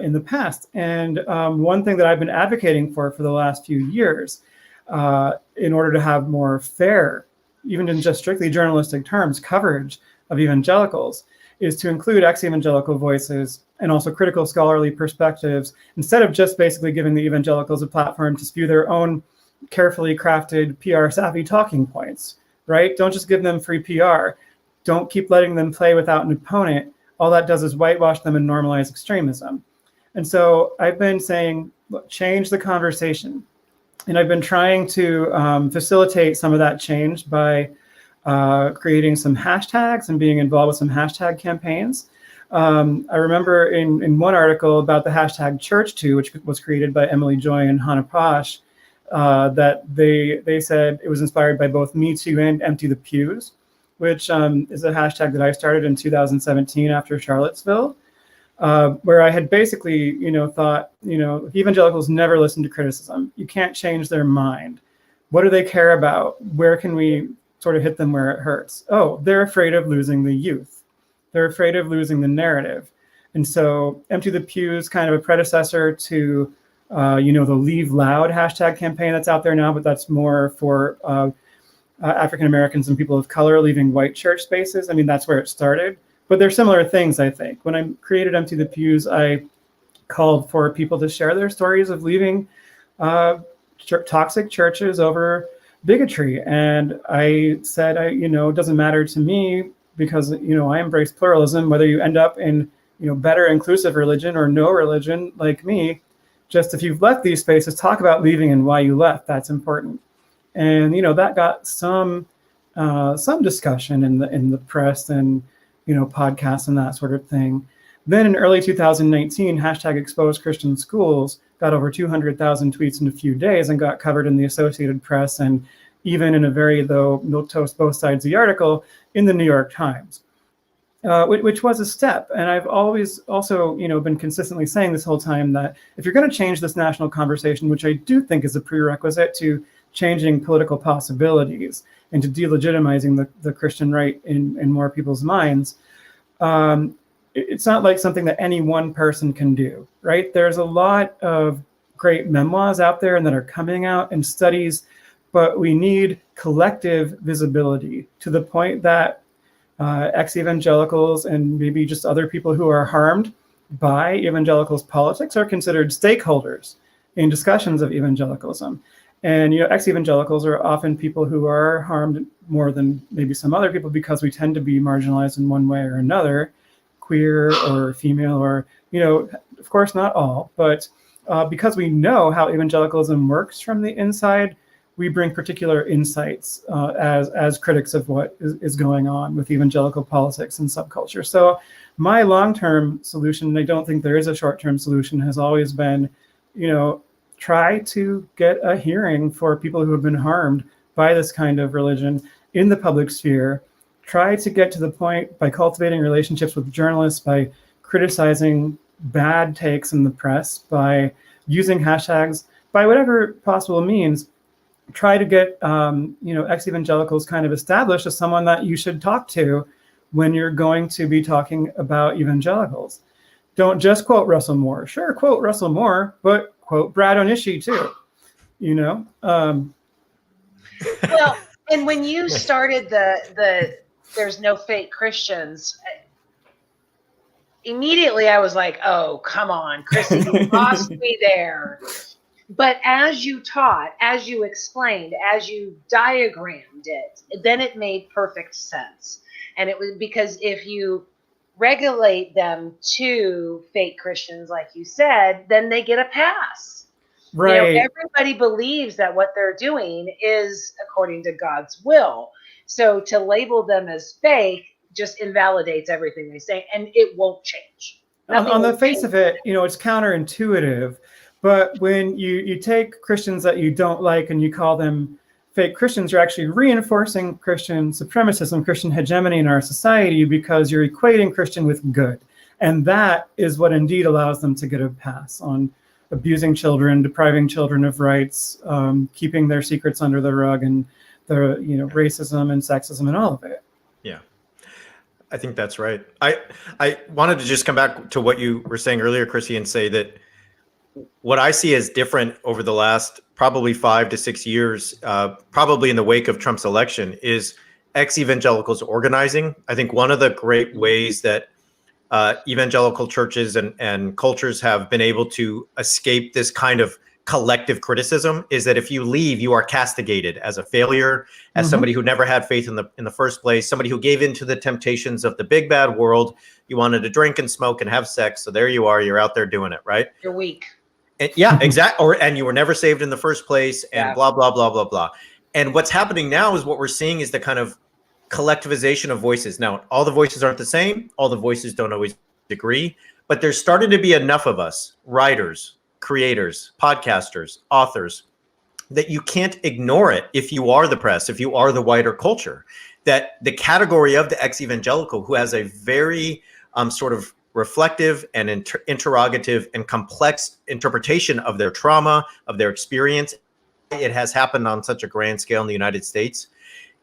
in the past. And one thing that I've been advocating for the last few years, in order to have more fair, even in just strictly journalistic terms, coverage of evangelicals, is to include ex-evangelical voices and also critical scholarly perspectives, instead of just basically giving the evangelicals a platform to spew their own carefully crafted PR-savvy talking points, right? Don't just give them free PR. Don't keep letting them play without an opponent. All that does is whitewash them and normalize extremism. And so I've been saying, look, change the conversation. And I've been trying to facilitate some of that change by creating some hashtags and being involved with some hashtag campaigns. I remember in one article about the hashtag #ChurchToo, which was created by Emily Joy and Hannah Posh, that they said it was inspired by both Me Too and Empty the Pews, which is a hashtag that I started in 2017 after Charlottesville, where I had basically, thought, evangelicals never listen to criticism. You can't change their mind. What do they care about? Where can we sort of hit them where it hurts? Oh, they're afraid of losing the youth. They're afraid of losing the narrative. And so Empty the Pews, kind of a predecessor to, the Leave Loud hashtag campaign that's out there now, but that's more for African Americans and people of color leaving white church spaces. I mean, that's where it started. But they're similar things, I think. When I created Empty the Pews, I called for people to share their stories of leaving toxic churches over bigotry. And I said, it doesn't matter to me, because, I embrace pluralism, whether you end up in, better inclusive religion or no religion like me. Just if you've left these spaces, talk about leaving and why you left. That's important. And, that got some discussion in the press and, podcasts and that sort of thing. Then in early 2019, hashtag Expose Christian Schools got over 200,000 tweets in a few days and got covered in the Associated Press, and even in a very, though milquetoast both sides of the article, in the New York Times, which was a step. And I've always also, been consistently saying this whole time that if you're going to change this national conversation, which I do think is a prerequisite to changing political possibilities and to delegitimizing the Christian right in more people's minds, it's not like something that any one person can do, right? There's a lot of great memoirs out there and that are coming out and studies, but we need collective visibility to the point that ex-evangelicals and maybe just other people who are harmed by evangelicals' politics are considered stakeholders in discussions of evangelicalism. And, ex-evangelicals are often people who are harmed more than maybe some other people, because we tend to be marginalized in one way or another, queer or female, or, of course, not all, but because we know how evangelicalism works from the inside, we bring particular insights as critics of what is going on with evangelical politics and subculture. So my long-term solution, and I don't think there is a short-term solution, has always been, try to get a hearing for people who have been harmed by this kind of religion in the public sphere. Try to get to the point by cultivating relationships with journalists, by criticizing bad takes in the press, by using hashtags, by whatever possible means. Try to get ex-evangelicals kind of established as someone that you should talk to when you're going to be talking about evangelicals. don't just quote Russell Moore. Sure, quote Russell Moore, but quote Brad Onishi too. You know. Well, and when you started the there's no fake Christians, immediately I was like, oh, come on, Chrissy, you lost me there. But as you taught, as you explained, as you diagrammed it, then it made perfect sense. And it was because if you regulate them to fake Christians, like you said, then they get a pass. Right. Everybody believes that what they're doing is according to God's will. So to label them as fake just invalidates everything they say, and it won't change. On the face of it, it's counterintuitive. But when you take Christians that you don't like and you call them fake Christians, you're actually reinforcing Christian supremacism, Christian hegemony in our society, because you're equating Christian with good. And that is what indeed allows them to get a pass on abusing children, depriving children of rights, keeping their secrets under the rug, and the racism and sexism and all of it. Yeah, I think that's right. I wanted to just come back to what you were saying earlier, Chrissy, and say that what I see as different over the last probably 5 to 6 years, probably in the wake of Trump's election, is ex-evangelicals organizing. I think one of the great ways that evangelical churches and cultures have been able to escape this kind of collective criticism is that if you leave, you are castigated as a failure, as somebody who never had faith in the first place, somebody who gave into the temptations of the big bad world. You wanted to drink and smoke and have sex, so there you are. You're out there doing it, right? You're weak. And, yeah, exactly. And you were never saved in the first place, and blah blah blah blah blah. And what's happening now is what we're seeing is the kind of collectivization of voices. Now, all the voices aren't the same. All the voices don't always agree, but there's starting to be enough of us, writers, creators, podcasters, authors, that you can't ignore it if you are the press, if you are the wider culture, that the category of the ex-evangelical who has a very sort of reflective and interrogative and complex interpretation of their trauma, of their experience, it has happened on such a grand scale in the United States,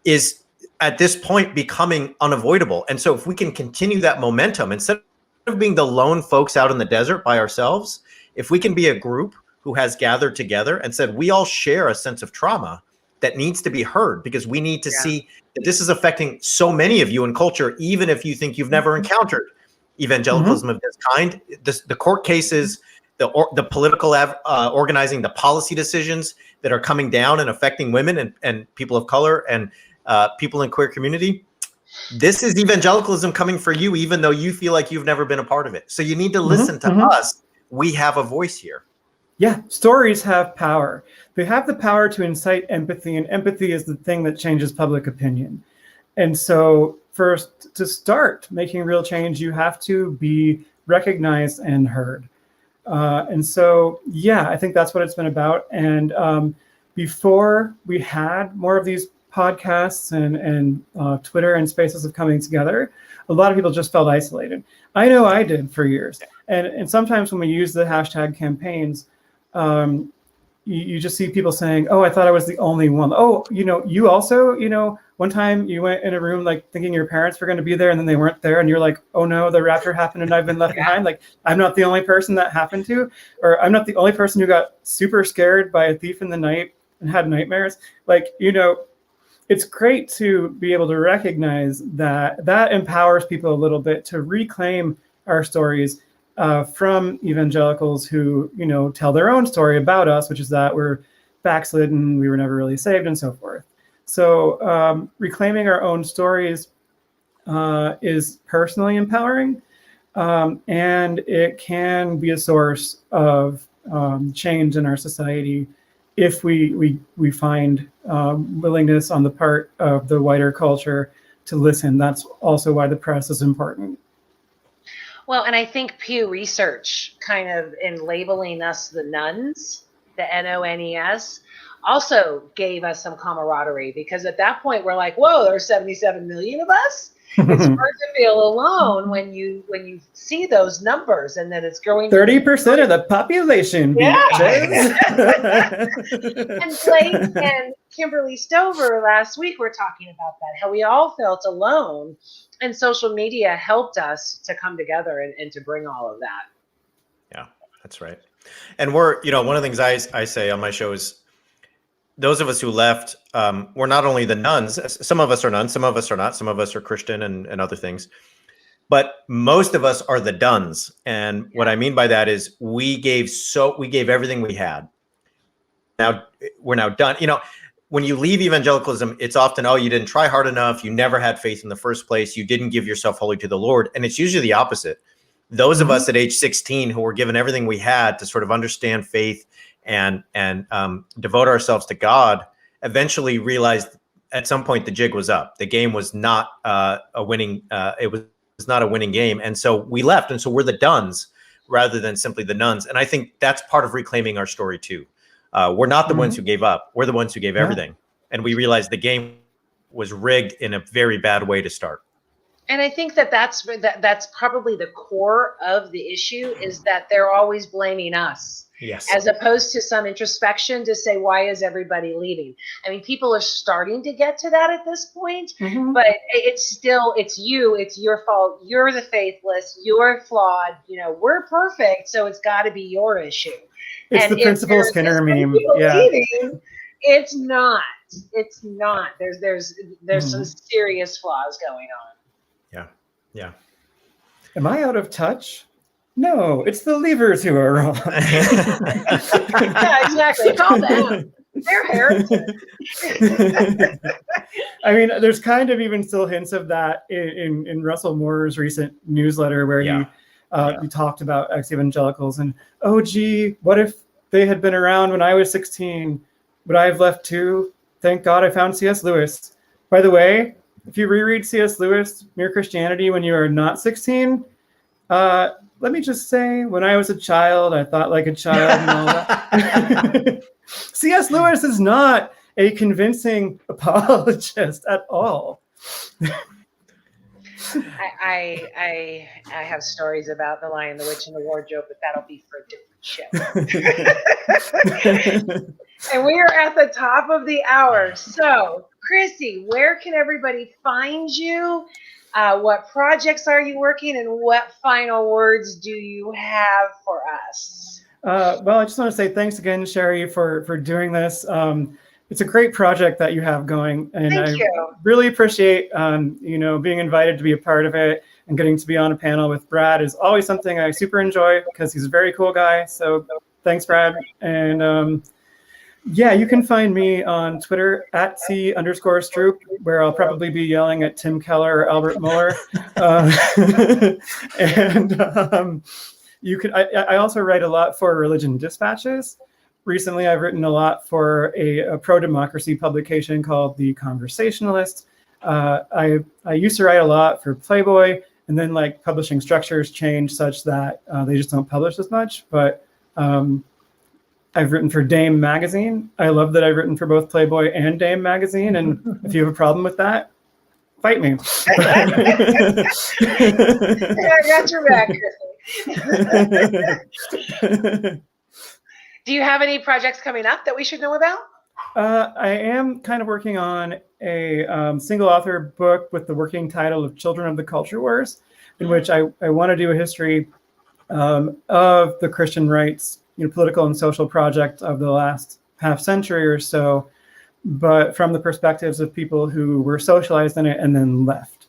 is at this point becoming unavoidable. And so if we can continue that momentum, instead of being the lone folks out in the desert by ourselves, if we can be a group who has gathered together and said, we all share a sense of trauma that needs to be heard, because we need to see that this is affecting so many of you in culture, even if you think you've never encountered evangelicalism of this kind. The court cases, the political organizing, the policy decisions that are coming down and affecting women and people of color and people in queer community. This is evangelicalism coming for you, even though you feel like you've never been a part of it. So you need to listen to us. We have a voice here. Yeah, stories have power. They have the power to incite empathy, and empathy is the thing that changes public opinion. And so first, to start making real change, you have to be recognized and heard. And so, yeah, I think that's what it's been about. And before we had more of these podcasts and Twitter and spaces of coming together, a lot of people just felt isolated. I know I did for years. And sometimes when we use the hashtag campaigns, you just see people saying, oh, I thought I was the only one. Oh, you also, one time you went in a room like thinking your parents were going to be there and then they weren't there. And you're like, oh no, the rapture happened and I've been left behind. Like, I'm not the only person that happened to, or I'm not the only person who got super scared by a thief in the night and had nightmares. Like, it's great to be able to recognize that empowers people a little bit to reclaim our stories from evangelicals who, tell their own story about us, which is that we're backslidden, we were never really saved, and so forth. So reclaiming our own stories is personally empowering, and it can be a source of change in our society if we find willingness on the part of the wider culture to listen. That's also why the press is important. Well, and I think Pew Research kind of in labeling us the nuns the NONES, also gave us some camaraderie, because at that point we're like, whoa, there's 77 million of us. It's hard to feel alone when you see those numbers, and that it's growing. 30% of the population. Yeah. Bitches. And Blake and Kimberly Stover last week were talking about that, how we all felt alone, and social media helped us to come together and to bring all of that. Yeah, that's right. And we're, one of the things I say on my show is, those of us who left, we're not only the nuns. Some of us are nuns, some of us are not. Some of us are Christian and other things. But most of us are the duns. And what I mean by that is we gave everything we had. Now we're now done. When you leave evangelicalism, it's often, oh, you didn't try hard enough. You never had faith in the first place. You didn't give yourself wholly to the Lord. And it's usually the opposite. Those of us at age 16 who were given everything we had to sort of understand faith and devote ourselves to God, eventually realized at some point the jig was up. The game was not a winning. It was not a winning game, and so we left. And so we're the duns rather than simply the nuns. And I think that's part of reclaiming our story too. We're not the ones who gave up. We're the ones who gave everything, and we realized the game was rigged in a very bad way to start. And I think that's probably the core of the issue, is that they're always blaming us. Yes. As opposed to some introspection to say, why is everybody leaving? I mean, people are starting to get to that at this point, but it's you, it's your fault. You're the faithless, you're flawed, we're perfect. So it's got to be your issue. It's the Principal Skinner meme. Yeah. Leaving, it's not. There's some serious flaws going on. Yeah. Am I out of touch? No, it's the leavers who are wrong. Yeah, exactly. Call them. They're heretics. I mean, there's kind of even still hints of that in Russell Moore's recent newsletter, where he talked about ex-evangelicals and, oh, gee, what if they had been around when I was 16? Would I have left too? Thank God I found C.S. Lewis. By the way, if you reread C.S. Lewis, Mere Christianity, when you are not 16, let me just say, when I was a child, I thought like a child and all that. C.S. Lewis is not a convincing apologist at all. I have stories about The Lion, the Witch, and the Wardrobe, but that'll be for a different show. And we are at the top of the hour. So, Chrissy, where can everybody find you? What projects are you working, and what final words do you have for us? Well, I just want to say thanks again, Sherry, for doing this. It's a great project that you have going, and Thank you. Really appreciate being invited to be a part of it, and getting to be on a panel with Brad is always something I super enjoy, because he's a very cool guy. So thanks, Brad. And you can find me on Twitter at @C_Stroop, where I'll probably be yelling at Tim Keller or Albert Mueller. You can. I also write a lot for Religion Dispatches. Recently, I've written a lot for a pro-democracy publication called The Conversationalist. I used to write a lot for Playboy, and then publishing structures changed such that they just don't publish as much. But I've written for Dame Magazine. I love that I've written for both Playboy and Dame Magazine. And if you have a problem with that, fight me. I got your back, Chrissy. Do you have any projects coming up that we should know about? I am kind of working on a single author book with the working title of Children of the Culture Wars, in which I want to do a history of the Christian rights, political and social project of the last half century or so, but from the perspectives of people who were socialized in it and then left,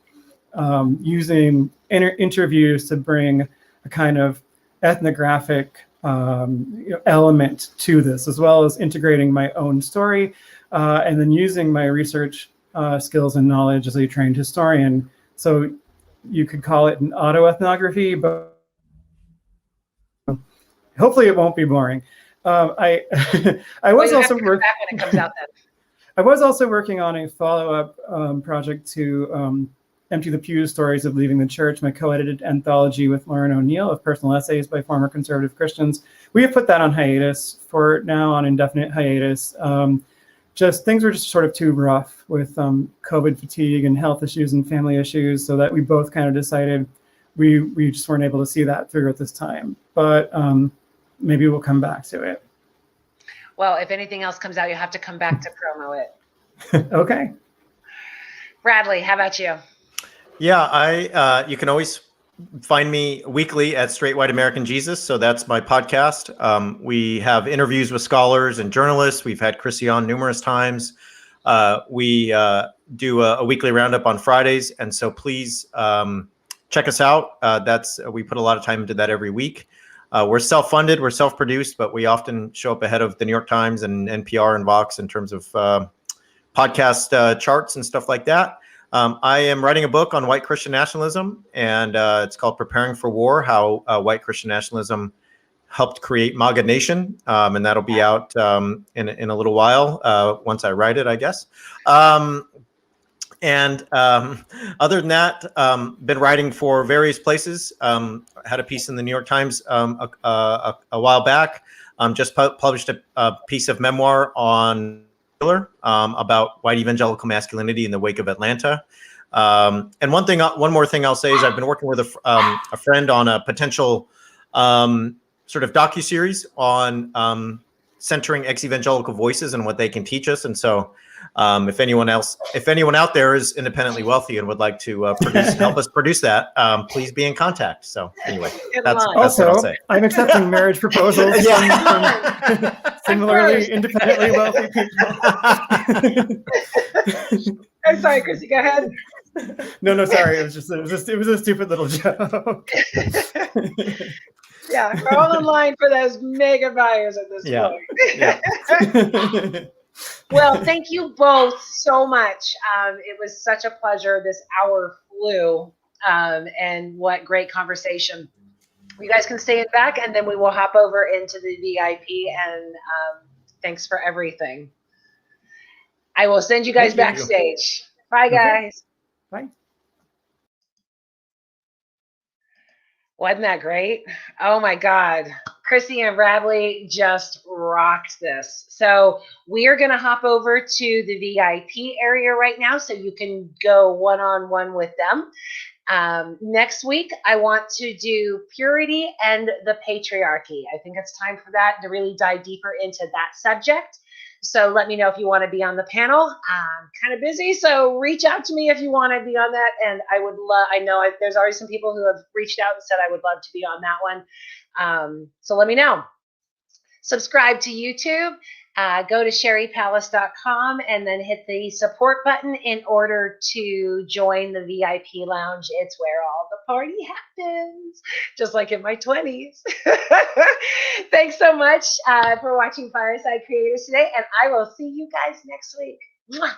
using interviews to bring a kind of ethnographic element to this, as well as integrating my own story, and then using my research skills and knowledge as a trained historian. So you could call it an autoethnography, but hopefully it won't be boring. I was also working. When it comes out, then. I was also working on a follow-up project to Empty the Pews, Stories of Leaving the Church, my co-edited anthology with Lauren O'Neill of personal essays by former conservative Christians, we have put that on hiatus for now, on indefinite hiatus. Just things were just sort of too rough with COVID fatigue and health issues and family issues, so that we both kind of decided we just weren't able to see that through at this time. But maybe we'll come back to it. Well, if anything else comes out, you'll have to come back to promo it. Okay. Bradley, how about you? Yeah, you can always find me weekly at Straight White American Jesus. So that's my podcast. We have interviews with scholars and journalists. We've had Chrissy on numerous times. We do a weekly roundup on Fridays. And so please check us out. We put a lot of time into that every week. We're self-funded, we're self-produced, but we often show up ahead of the New York Times and NPR and Vox in terms of podcast charts and stuff like that. I am writing a book on white Christian nationalism, and it's called Preparing for War, How White Christian Nationalism Helped Create MAGA Nation, and that'll be out in a little while, once I write it, I guess. And other than that, been writing for various places. Had a piece in the New York Times a while back. Just published a piece of memoir on about white evangelical masculinity in the wake of Atlanta. And one more thing I'll say is I've been working with a friend on a potential sort of docuseries on centering ex-evangelical voices and what they can teach us. And so if anyone out there is independently wealthy and would like to help us produce that, please be in contact. So anyway, that's what I'll say. I'm accepting marriage proposals from similarly independently wealthy people. I'm sorry, Chrissy, go ahead. No, sorry. It was a stupid little joke. Yeah, we're all in line for those mega buyers at this point. Yeah. Well, thank you both so much. It was such a pleasure. This hour flew, and what great conversation. You guys can stay in back, and then we will hop over into the VIP, and thanks for everything. I will send you guys backstage. Bye, guys. Bye. Wasn't that great? Oh my God. Chrissy and Bradley just rocked this. So we are going to hop over to the VIP area right now so you can go one-on-one with them. Next week, I want to do purity and the patriarchy. I think it's time for that to really dive deeper into that subject. So let me know if you want to be on the panel. I'm kind of busy, so reach out to me if you want to be on that. And I would love, there's already some people who have reached out and said I would love to be on that one. So let me know. Subscribe to YouTube. Go to sherrypalace.com and then hit the support button in order to join the VIP lounge. It's where all the party happens, just like in my 20s. Thanks so much for watching Fireside Creators today, and I will see you guys next week. Mwah.